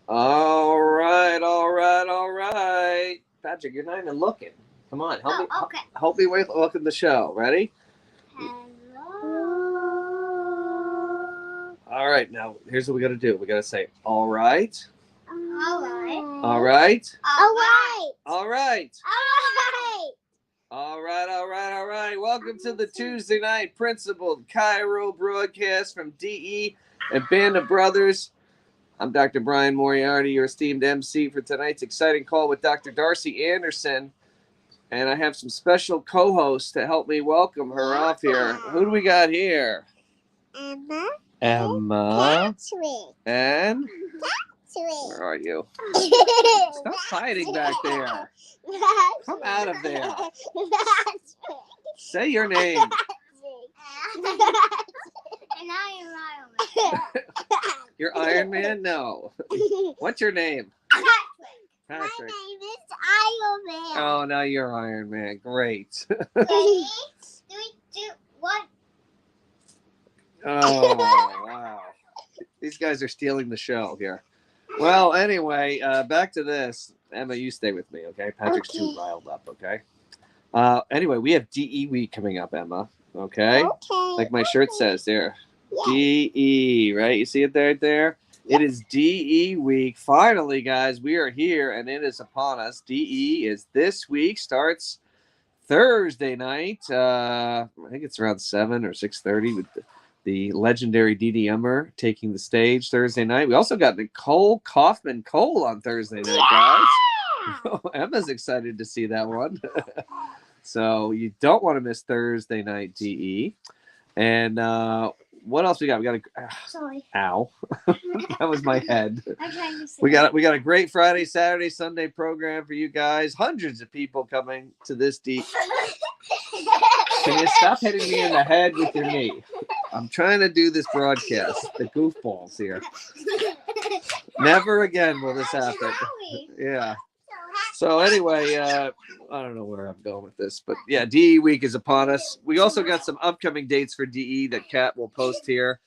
All right, all right, all right. Patrick, you're not even looking. Come on, help me. Okay. Help me welcome the show. Ready? Hello. All right. Now, here's what we got to do. We got to say, all right, All right. all right, All right. all right, All right. all right, all right, all right. Welcome to the Tuesday night principled Chiro broadcast from DE and Band of Brothers. I'm Dr. Brian Moriarty, your esteemed MC for tonight's exciting call with Dr. Darcy Andersen. And I have some special co-hosts to help me welcome her off here. Who do we got here? Emma. Emma. Patrick. And Patrick. where are you? Stop hiding back there. Come out of there. Say your name. And I am Iron Man. You're Iron Man? No. What's your name? My Patrick. name is Iron Man. Oh, now you're Iron Man. Great. Ready? 3, 2, 1. Oh, wow. These guys are stealing the show here. Well, anyway, back to this. Emma, you stay with me, okay? Patrick's too riled up, okay? Anyway, we have DE week coming up, Emma, okay? Like my shirt says there. DE, right? You see it there? It is DE week. Finally, guys, we are here and it is upon us. DE is this week, starts Thursday night. I think it's around 7 or 6:30 with the legendary DDMer taking the stage Thursday night. We also got Nicole Kaufman-Cole on Thursday night, guys. Emma's excited to see that one. So you don't want to miss Thursday night DE. And what else we got? We got Sorry. ow. That was my head. I'm trying to say We got a great Friday, Saturday, Sunday program for you guys. Hundreds of people coming to this DE. Can you stop hitting me in the head with your knee? I'm trying to do this broadcast. The goofballs here. Never again will this happen. Yeah. So anyway, I don't know where I'm going with this, but yeah, DE week is upon us. We also got some upcoming dates for DE that Kat will post here.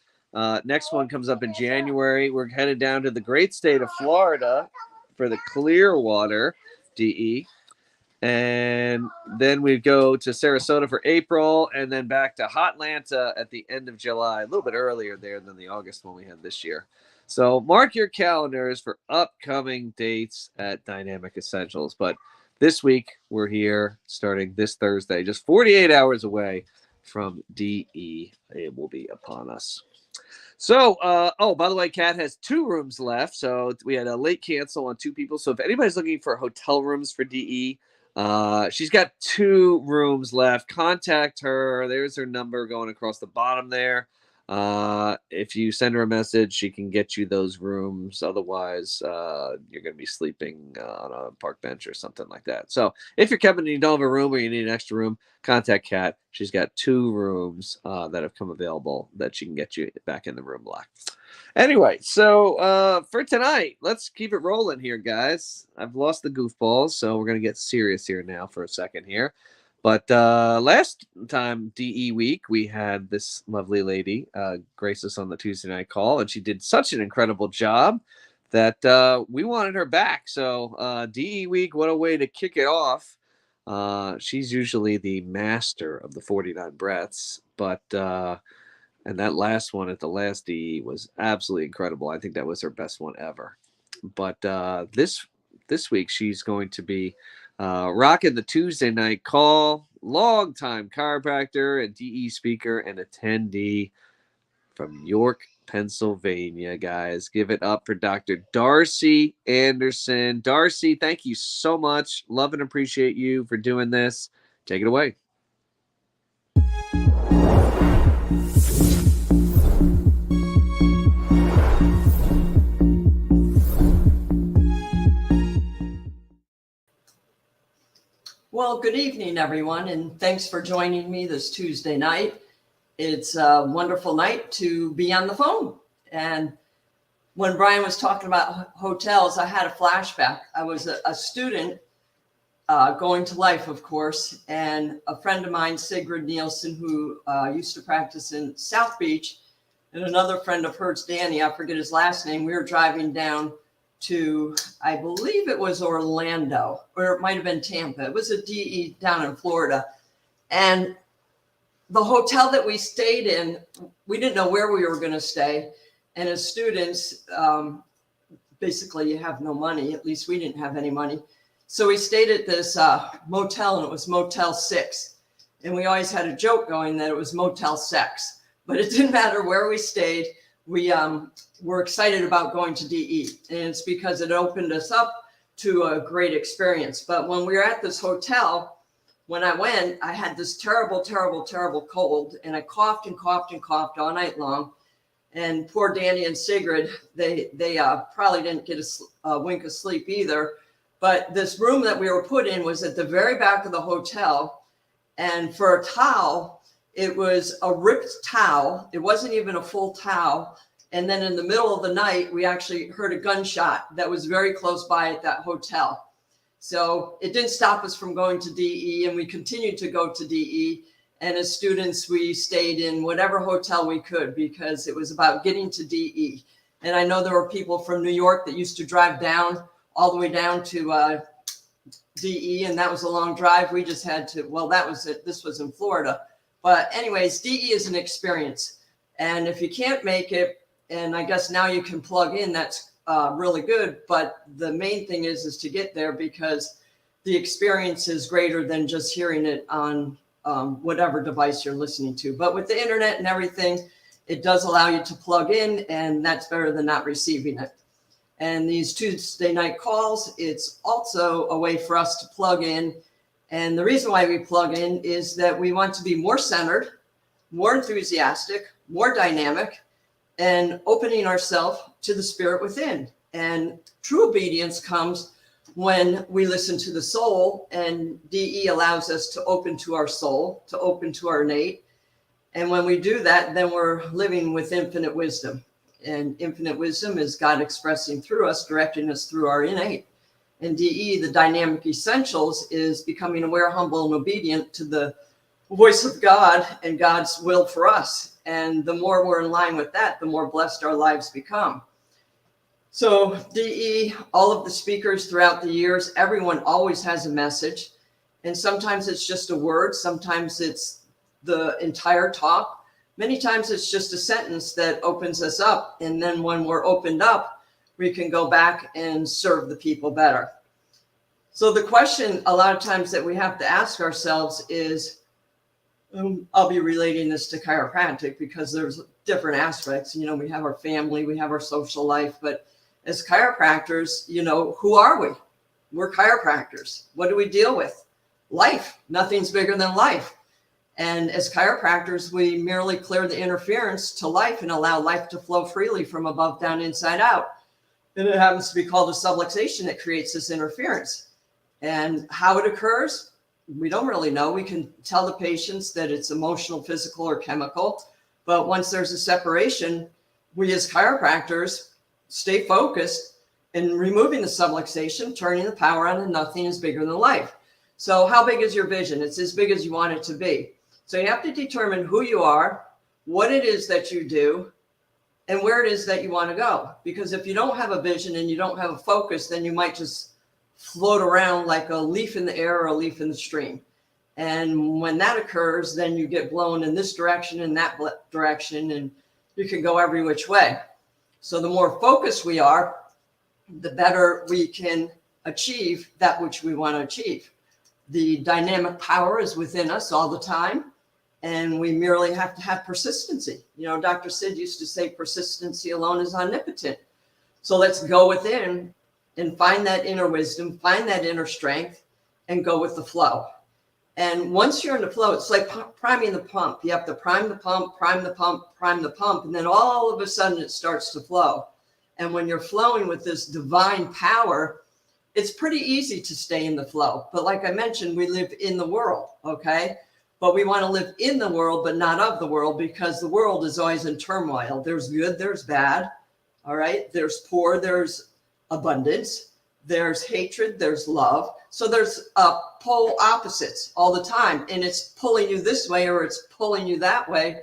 Next one comes up in January. We're headed down to the great state of Florida for the Clearwater DE. And then we go to Sarasota for April, and then back to Hotlanta at the end of July, a little bit earlier there than the August one we had this year. So mark your calendars for upcoming dates at Dynamic Essentials. But this week, we're here starting this Thursday, just 48 hours away from DE. It will be upon us. So, by the way, Kat has 2 rooms left. So we had a late cancel on 2 people. So if anybody's looking for hotel rooms for DE, she's got 2 rooms left. Contact her. There's her number going across the bottom there. If you send her a message, she can get you those rooms. Otherwise, you're going to be sleeping on a park bench or something like that. So if you're coming and you don't have a room or you need an extra room, contact Kat. She's got 2 rooms that have come available that she can get you back in the room block. Anyway, so for tonight, let's keep it rolling here, guys. I've lost the goofballs, so we're going to get serious here now for a second here. But last time, DE week, we had this lovely lady grace us on the Tuesday night call, and she did such an incredible job that we wanted her back. So DE week, what a way to kick it off. She's usually the master of the 49 breaths, but and that last one at the last DE was absolutely incredible. I think that was her best one ever. But this week, she's going to be rocking the Tuesday night call, longtime chiropractor and DE speaker and attendee from York, Pennsylvania, guys. Give it up for Dr. Darcy Andersen. Darcy, thank you so much. Love and appreciate you for doing this. Take it away. Well, good evening, everyone, and thanks for joining me this Tuesday night. It's a wonderful night to be on the phone. And when Brian was talking about hotels, I had a flashback. I was a student going to life, of course, and a friend of mine, Sigrid Nielsen, who used to practice in South Beach, and another friend of hers, Danny, I forget his last name, we were driving down to, I believe it was Orlando, or it might have been Tampa. It was a DE down in Florida. And the hotel that we stayed in, we didn't know where we were going to stay. And as students, basically you have no money. At least we didn't have any money. So we stayed at this motel, and it was Motel 6. And we always had a joke going that it was Motel Sex. But it didn't matter where we stayed. We were excited about going to DE. And it's because it opened us up to a great experience. But when we were at this hotel, when I went, I had this terrible, terrible, terrible cold. And I coughed and coughed and coughed all night long. And poor Danny and Sigrid, they probably didn't get a wink of sleep either. But this room that we were put in was at the very back of the hotel. And for a towel, it was a ripped towel. It wasn't even a full towel. And then in the middle of the night, we actually heard a gunshot that was very close by at that hotel. So it didn't stop us from going to DE, and we continued to go to DE. And as students, we stayed in whatever hotel we could because it was about getting to DE. And I know there were people from New York that used to drive down all the way down to DE, and that was a long drive. We just had to, well, that was it. This was in Florida. But anyways, DE is an experience. And if you can't make it, and I guess now you can plug in, that's really good. But the main thing is to get there because the experience is greater than just hearing it on whatever device you're listening to. But with the internet and everything, it does allow you to plug in, and that's better than not receiving it. And these Tuesday night calls, it's also a way for us to plug in. And the reason why we plug in is that we want to be more centered, more enthusiastic, more dynamic, and opening ourselves to the spirit within. And true obedience comes when we listen to the soul, and DE allows us to open to our soul, to open to our innate. And when we do that, then we're living with infinite wisdom. And infinite wisdom is God expressing through us, directing us through our innate. And DE, the dynamic essentials, is becoming aware, humble, and obedient to the voice of God and God's will for us. And the more we're in line with that, the more blessed our lives become. So DE, all of the speakers throughout the years, everyone always has a message. And sometimes it's just a word. Sometimes it's the entire talk. Many times it's just a sentence that opens us up. And then when we're opened up, we can go back and serve the people better. So the question a lot of times that we have to ask ourselves is, I'll be relating this to chiropractic because there's different aspects. You know, we have our family, we have our social life, but as chiropractors, you know, who are we? We're chiropractors. What do we deal with? Life. Nothing's bigger than life. And as chiropractors, we merely clear the interference to life and allow life to flow freely from above, down, inside out. And it happens to be called a subluxation that creates this interference. And how it occurs, we don't really know. We can tell the patients that it's emotional, physical, or chemical. But once there's a separation, we as chiropractors stay focused in removing the subluxation, turning the power on, and nothing is bigger than life. So how big is your vision? It's as big as you want it to be. So you have to determine who you are, what it is that you do, and where it is that you want to go. Because if you don't have a vision and you don't have a focus, then you might just float around like a leaf in the air or a leaf in the stream. And when that occurs, then you get blown in this direction and that direction, and you can go every which way. So the more focused we are, the better we can achieve that which we want to achieve. The dynamic power is within us all the time, and we merely have to have persistency. You know, Dr. Sid used to say persistency alone is omnipotent. So let's go within and find that inner wisdom, find that inner strength, and go with the flow. And once you're in the flow, it's like priming the pump. You have to prime the pump, prime the pump, prime the pump, and then all of a sudden it starts to flow. And when you're flowing with this divine power, it's pretty easy to stay in the flow. But like I mentioned, we live in the world, okay? But we want to live in the world, but not of the world, because the world is always in turmoil. There's good, there's bad, all right? There's poor, there's abundance, there's hatred, there's love. So there's pole opposites all the time, and it's pulling you this way or it's pulling you that way.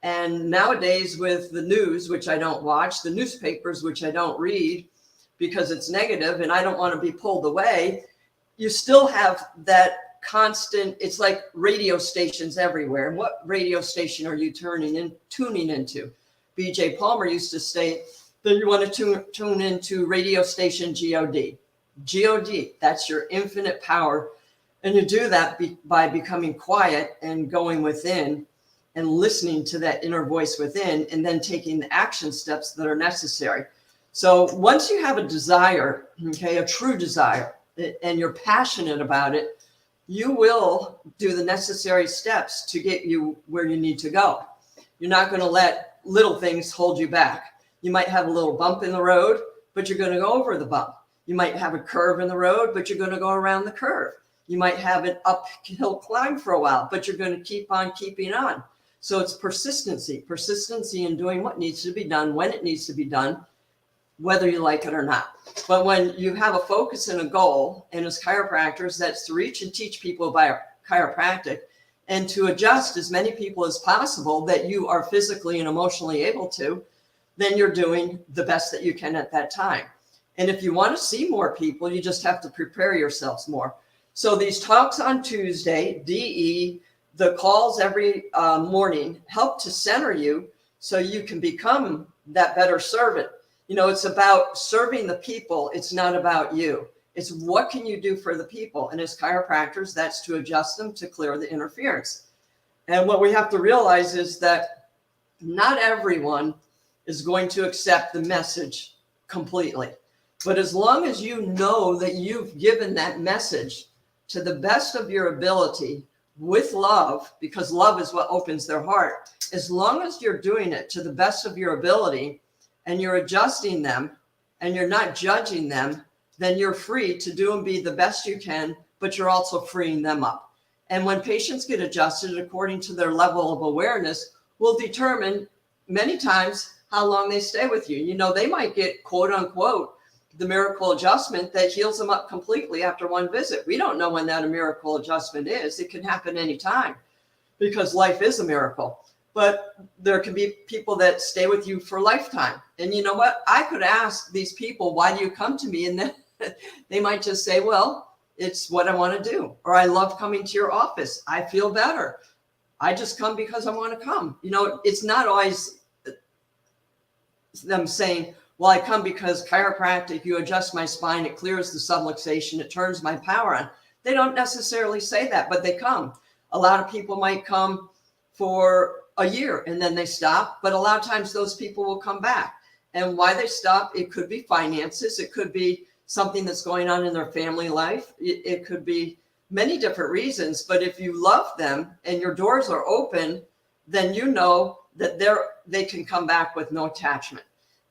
And nowadays with the news, which I don't watch, the newspapers, which I don't read, because it's negative and I don't want to be pulled away, you still have that constant, it's like radio stations everywhere. And what radio station are you tuning into? BJ Palmer used to say that you want to tune into radio station God. God, that's your infinite power. And you do that by becoming quiet and going within and listening to that inner voice within, and then taking the action steps that are necessary. So once you have a desire, okay, a true desire, and you're passionate about it, you will do the necessary steps to get you where you need to go. You're not going to let little things hold you back. You might have a little bump in the road, but you're going to go over the bump. You might have a curve in the road, but you're going to go around the curve. You might have an uphill climb for a while, but you're going to keep on keeping on. So it's persistency in doing what needs to be done, when it needs to be done, whether you like it or not. But when you have a focus and a goal, and as chiropractors, that's to reach and teach people by chiropractic and to adjust as many people as possible that you are physically and emotionally able to, then you're doing the best that you can at that time. And if you want to see more people, you just have to prepare yourselves more. So these talks on Tuesday, DE, the calls every morning help to center you so you can become that better servant. You know, it's about serving the people. It's not about you. It's what can you do for the people? And as chiropractors, that's to adjust them to clear the interference. And what we have to realize is that not everyone is going to accept the message completely. But as long as you know that you've given that message to the best of your ability with love, because love is what opens their heart, as long as you're doing it to the best of your ability and you're adjusting them and you're not judging them, then you're free to do and be the best you can, but you're also freeing them up. And when patients get adjusted according to their level of awareness, will determine many times how long they stay with you. You know, they might get quote unquote the miracle adjustment that heals them up completely after one visit. We don't know when that a miracle adjustment is. It can happen anytime because life is a miracle. But there can be people that stay with you for a lifetime. And you know what? I could ask these people, why do you come to me? And then they might just say, well, it's what I want to do. Or I love coming to your office. I feel better. I just come because I want to come. You know, it's not always them saying, well, I come because chiropractic, you adjust my spine, it clears the subluxation, it turns my power on. They don't necessarily say that, but they come. A lot of people might come for a year and then they stop, but a lot of times those people will come back. And why they stop, it could be finances, it could be something that's going on in their family life, it could be many different reasons. But if you love them and your doors are open, then you know that they can come back with no attachment.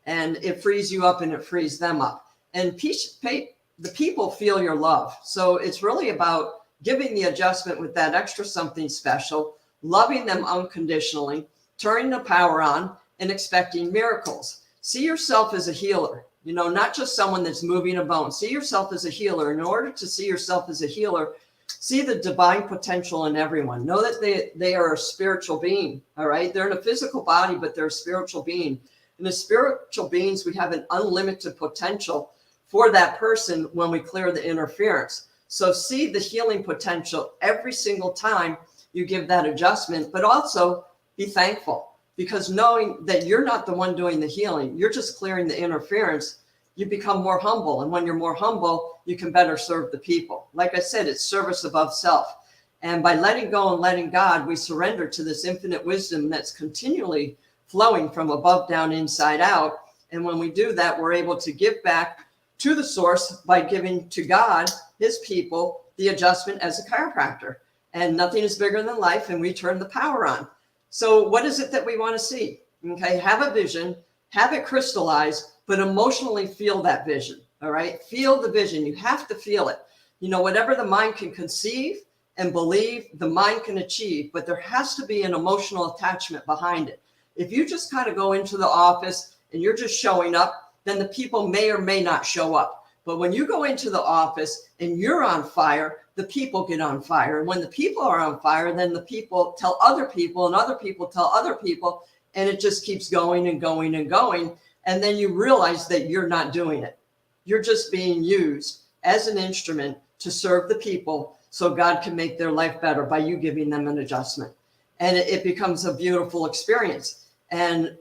And it frees you up and it frees them up. And the people feel your love. So it's really about giving the adjustment with that extra something special, loving them unconditionally, turning the power on, and expecting miracles. See yourself as a healer, you know, not just someone that's moving a bone. See yourself as a healer. In order to see yourself as a healer, see the divine potential in everyone. Know that they are a spiritual being, all right? They're in a physical body, but they're a spiritual being. And as spiritual beings, we have an unlimited potential for that person when we clear the interference. So see the healing potential every single time you give that adjustment, but also be thankful, because knowing that you're not the one doing the healing, you're just clearing the interference, you become more humble. And when you're more humble, you can better serve the people. Like I said, it's service above self. And by letting go and letting God, we surrender to this infinite wisdom that's continually flowing from above down, inside out. And when we do that, we're able to give back to the source by giving to God, his people, the adjustment as a chiropractor. And nothing is bigger than life, and we turn the power on. So what is it that we want to see? Okay, have a vision, have it crystallize, but emotionally feel that vision. All right, feel the vision. You have to feel it. You know, whatever the mind can conceive and believe, the mind can achieve, but there has to be an emotional attachment behind it. If you just kind of go into the office and you're just showing up, then the people may or may not show up. But when you go into the office and you're on fire, the people get on fire. And when the people are on fire, then the people tell other people and other people tell other people, and it just keeps going and going and going. And then you realize that you're not doing it. You're just being used as an instrument to serve the people so God can make their life better by you giving them an adjustment. And it becomes a beautiful experience. And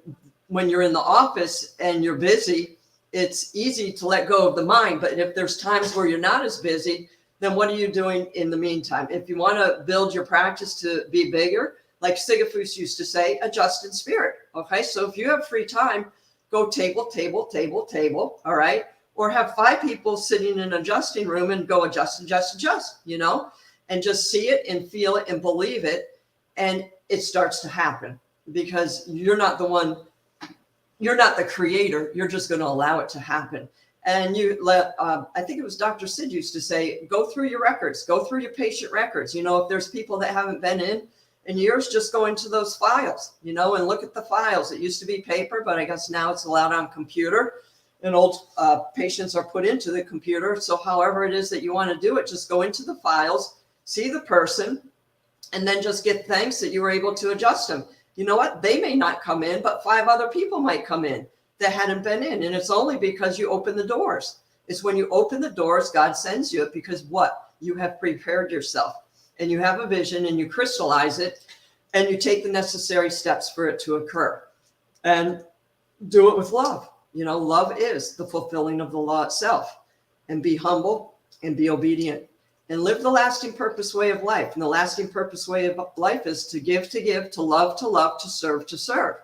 when you're in the office and you're busy, it's easy to let go of the mind. But if there's times where you're not as busy, then what are you doing in the meantime? If you want to build your practice to be bigger, like Sigafus used to say, adjust in spirit. Okay, so if you have free time, go table, table, table, table. All right. Or have 5 people sitting in an adjusting room and go adjust, adjust, adjust, and just see it and feel it and believe it. And it starts to happen because you're not the one, you're not the creator. You're just going to allow it to happen. And you let, I think it was Dr. Sid used to say, go through your records, go through your patient records. If there's people that haven't been in years, just go into those files, and look at the files. It used to be paper, but I guess now it's allowed on computer. And old patients are put into the computer. So however it is that you want to do it, just go into the files, see the person, and then just get thanks that you were able to adjust them. You know what? They may not come in, but 5 other people might come in that hadn't been in. And it's only because you open the doors. It's when you open the doors, God sends you it because what? You have prepared yourself and you have a vision and you crystallize it and you take the necessary steps for it to occur and do it with love. Love is the fulfilling of the law itself. And be humble and be obedient and live the lasting purpose way of life. And the lasting purpose way of life is to give, to love, to serve, to serve.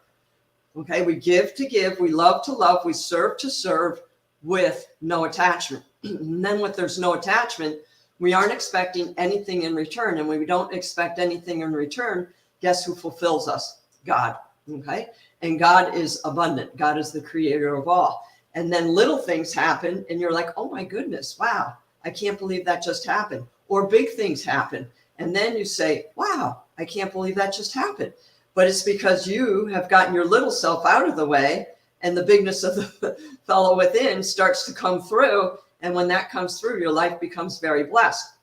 Okay, we give to give, we love to love, we serve to serve with no attachment. And then when there's no attachment, we aren't expecting anything in return. And when we don't expect anything in return, guess who fulfills us? God. Okay. And God is abundant. God is the creator of all. And then little things happen and you're like, oh my goodness, wow, I can't believe that just happened. Or big things happen. And then you say, wow, I can't believe that just happened. But it's because you have gotten your little self out of the way and the bigness of the fellow within starts to come through. And when that comes through, your life becomes very blessed.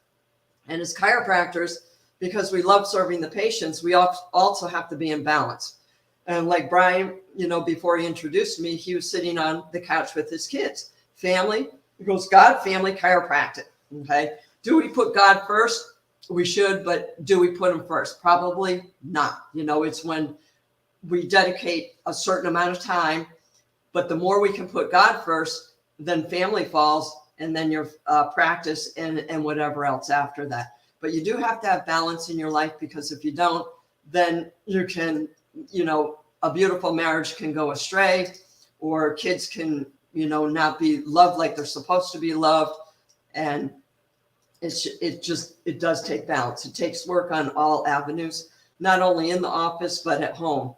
And as chiropractors, because we love serving the patients, we also have to be in balance. And like Brian, before he introduced me, he was sitting on the couch with his kids. Family, he goes, God, family, chiropractic. Okay. Do we put God first? We should, but do we put him first? Probably not. It's when we dedicate a certain amount of time, but the more we can put God first, then family falls, and then your practice and whatever else after that. But you do have to have balance in your life, because if you don't, then you can, a beautiful marriage can go astray, or kids can, not be loved like they're supposed to be loved. And it does take balance. It takes work on all avenues, not only in the office, but at home.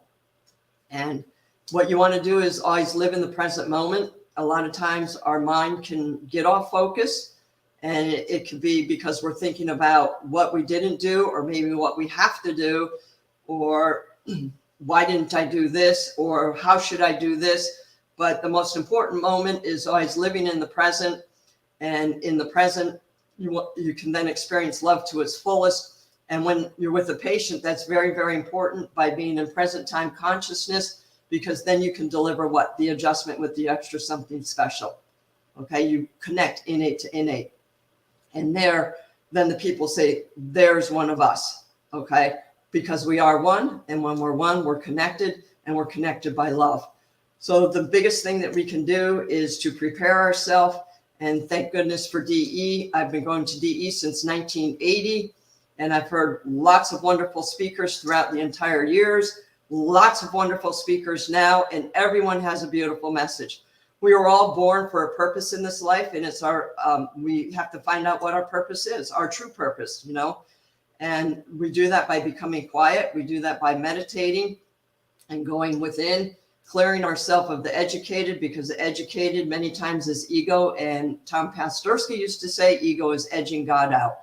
And what you want to do is always live in the present moment. A lot of times our mind can get off focus, and it could be because we're thinking about what we didn't do, or maybe what we have to do, or why didn't I do this, or how should I do this? But the most important moment is always living in the present. And in the present, you can then experience love to its fullest. And when you're with a patient, that's very, very important, by being in present time consciousness, because then you can deliver the adjustment with the extra something special. Okay, you connect innate to innate. And then the people say, there's one of us. Okay, because we are one. And when we're one, we're connected, and we're connected by love. So the biggest thing that we can do is to prepare ourselves. And thank goodness for DE. I've been going to DE since 1980, and I've heard lots of wonderful speakers throughout the entire years, lots of wonderful speakers now, and everyone has a beautiful message. We were all born for a purpose in this life, and it's we have to find out what our purpose is, our true purpose, and we do that by becoming quiet. We do that by meditating and going within, clearing ourselves of the educated, because the educated many times is ego. And Tom Pastorsky used to say, ego is edging God out.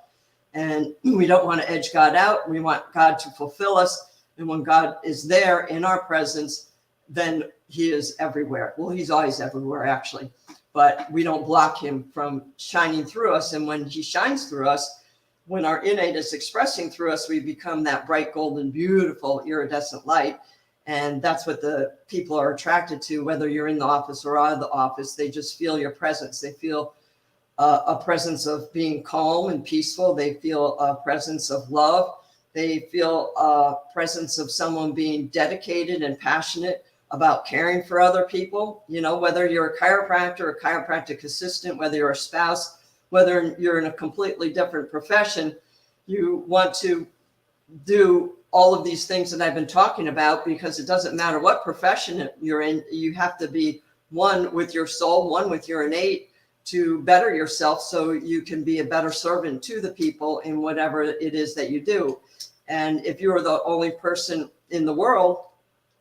And we don't want to edge God out. We want God to fulfill us. And when God is there in our presence, then he is everywhere. Well, he's always everywhere, actually. But we don't block him from shining through us. And when he shines through us, when our innate is expressing through us, we become that bright, golden, beautiful, iridescent light. And that's what the people are attracted to, whether you're in the office or out of the office. They just feel your presence. They feel a presence of being calm and peaceful. They feel a presence of love. They feel a presence of someone being dedicated and passionate about caring for other people. You know, whether you're a chiropractor, a chiropractic assistant, whether you're a spouse, whether you're in a completely different profession, you want to do all of these things that I've been talking about, because it doesn't matter what profession you're in. You have to be one with your soul, one with your innate, to better yourself so you can be a better servant to the people in whatever it is that you do. And if you were the only person in the world,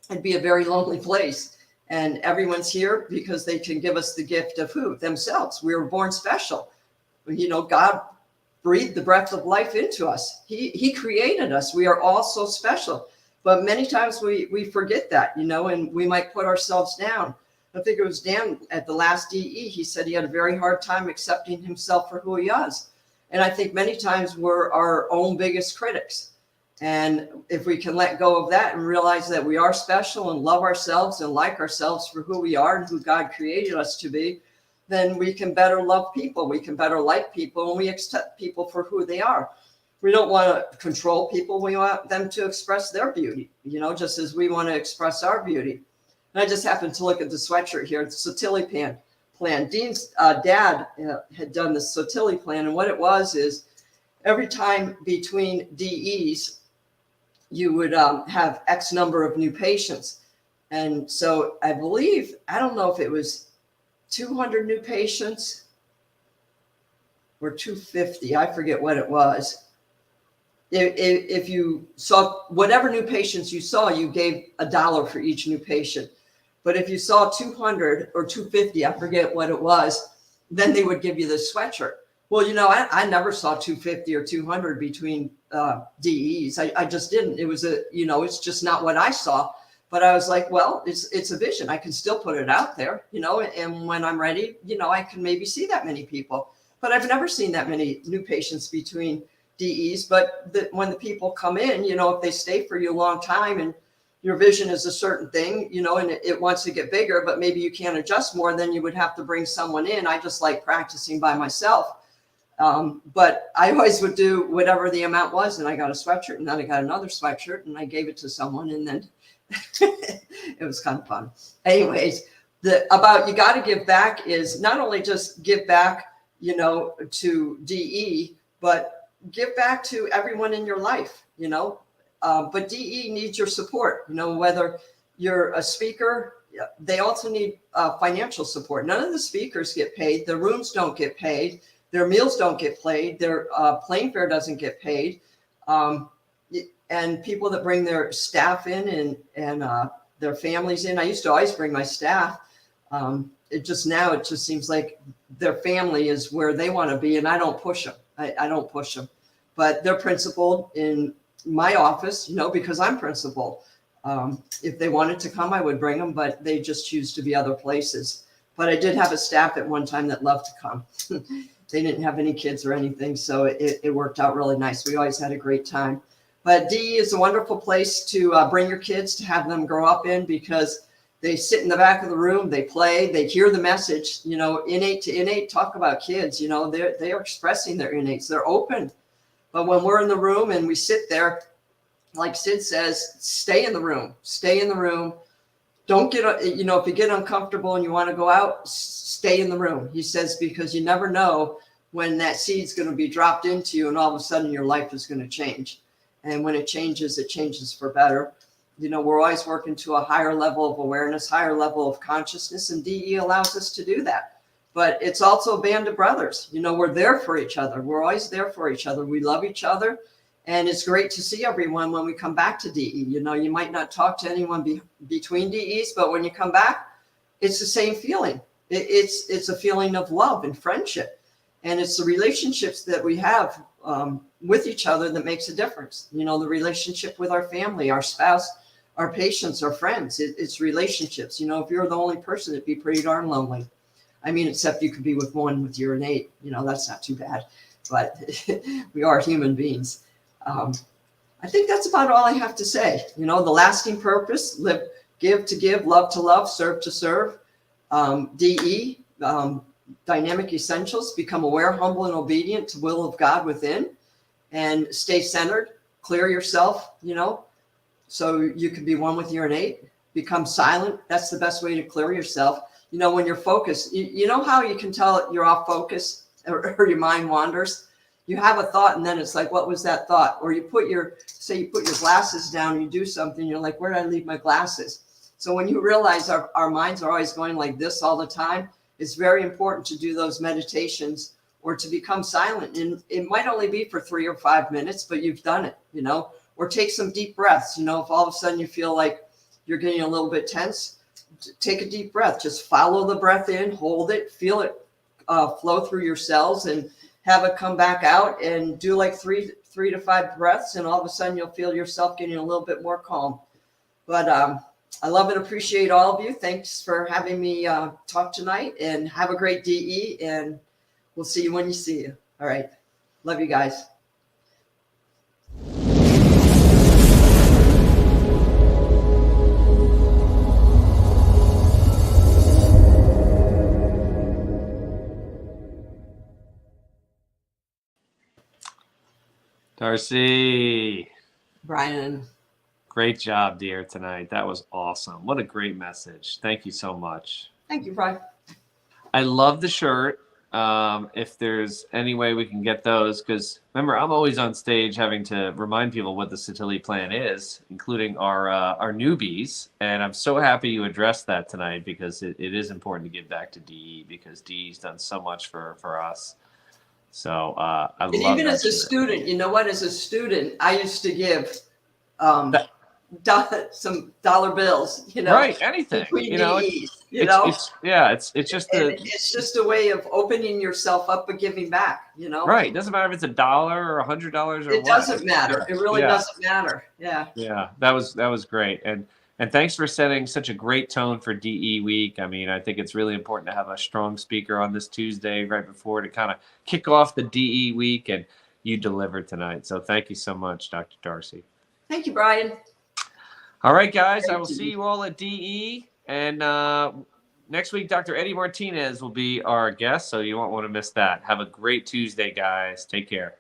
it'd be a very lonely place. And everyone's here because they can give us the gift of who? Themselves. We were born special. You know, God breathed the breath of life into us. He created us. We are all so special. But many times we forget that, you know, and we might put ourselves down. I think it was Dan at the last DE. He said he had a very hard time accepting himself for who he is. And I think many times we're our own biggest critics. And if we can let go of that and realize that we are special and love ourselves and like ourselves for who we are and who God created us to be, then we can better love people. We can better like people, and we accept people for who they are. We don't want to control people. We want them to express their beauty, you know, just as we want to express our beauty. And I just happened to look at the sweatshirt here. It's a Sotilli plan. Dean's dad had done the Sotilli plan. And what it was is every time between DEs, you would have X number of new patients. And so I believe, I don't know if it was 200 new patients or 250. I forget what it was. If you saw whatever new patients you saw, you gave $1 for each new patient. But if you saw 200 or 250, I forget what it was, then they would give you this sweatshirt. Well, you know, I never saw 250 or 200 between DEs. I just didn't. It was it's just not what I saw. But I was like, well, it's a vision. I can still put it out there, you know, and when I'm ready, you know, I can maybe see that many people. But I've never seen that many new patients between DEs. But when the people come in, you know, if they stay for you a long time and your vision is a certain thing, you know, and it wants to get bigger, but maybe you can't adjust more, then you would have to bring someone in. I just like practicing by myself. But I always would do whatever the amount was. And I got a sweatshirt, and then I got another sweatshirt, and I gave it to someone, and then it was kind of fun. Anyways, about you got to give back is not only just give back, you know, to DE, but give back to everyone in your life, you know. But DE needs your support, you know, whether you're a speaker, they also need financial support. None of the speakers get paid. The rooms don't get paid. Their meals don't get paid. Their plane fare doesn't get paid. And people that bring their staff in and their families in. I used to always bring my staff. It just seems like their family is where they want to be, and I don't push them. I don't push them. But they're principled in my office, you know, because I'm principled. If they wanted to come, I would bring them, but they just choose to be other places. But I did have a staff at one time that loved to come. They didn't have any kids or anything, so it worked out really nice. We always had a great time. But DE is a wonderful place to bring your kids, to have them grow up in, because they sit in the back of the room, they play, they hear the message, you know, innate to innate. Talk about kids, you know, they are expressing their innates, they're open. But when we're in the room and we sit there, like Sid says, stay in the room, stay in the room. Don't get, you know, if you get uncomfortable and you want to go out, stay in the room. He says, because you never know when that seed's going to be dropped into you and all of a sudden your life is going to change. And when it changes for better. You know, we're always working to a higher level of awareness, higher level of consciousness, and DE allows us to do that. But it's also a band of brothers. You know, we're there for each other. We're always there for each other. We love each other. And it's great to see everyone when we come back to DE. You know, you might not talk to anyone between DEs, but when you come back, it's the same feeling. It's a feeling of love and friendship. And it's the relationships that we have with each other that makes a difference. You know, the relationship with our family, our spouse, our patients, our friends. It's relationships. You know, if you're the only person, it'd be pretty darn lonely. I mean, except you could be with one with your innate. You know, that's not too bad. But we are human beings. I I think that's about all I have to say. You know, the lasting purpose, live, give to give, love to love, serve to serve. DE, dynamic essentials, become aware, humble, and obedient to the will of God within, and stay centered, clear yourself, you know, so you can be one with your innate. Become silent. That's the best way to clear yourself. You know, when you're focused, you know how you can tell you're off focus or your mind wanders? You have a thought and then it's like, what was that thought? Or you put your glasses down, you do something, you're like, where did I leave my glasses? So when you realize our minds are always going like this all the time, it's very important to do those meditations or to become silent. And it might only be for 3 or 5 minutes, but you've done it, you know, or take some deep breaths. You know, if all of a sudden you feel like you're getting a little bit tense, take a deep breath. Just follow the breath in, hold it, feel it flow through your cells, and have it come back out, and do like three to 5 breaths. And all of a sudden you'll feel yourself getting a little bit more calm. But I love and appreciate all of you. Thanks for having me talk tonight, and have a great DE, and we'll see you when you see you. All right. Love you guys. Darcy, Brian. great job, dear, tonight. That was awesome. What a great message. Thank you so much. Thank you, Brian. I love the shirt. If there's any way we can get those, because remember, I'm always on stage having to remind people what the Satilli plan is, including our newbies. And I'm so happy you addressed that tonight, because it is important to give back to DE, because DE's done so much for us. So I love that. Even as a shirt. student, you know what? As a student, I used to give some dollar bills, you know, right? Anything, between you know, DEs, it's just it's just a way of opening yourself up and giving back, you know. Right. It doesn't matter if it's $1 or $100 or it doesn't matter. It really doesn't matter. Yeah. Yeah, that was great, and thanks for setting such a great tone for DE week. I mean, I think it's really important to have a strong speaker on this Tuesday right before to kind of kick off the DE week, and you delivered tonight. So thank you so much, Dr. Darcy. Thank you, Brian. All right, guys, I will see you all at DE, and next week, Dr. Eddie Martinez will be our guest, so you won't want to miss that. Have a great Tuesday, guys. Take care.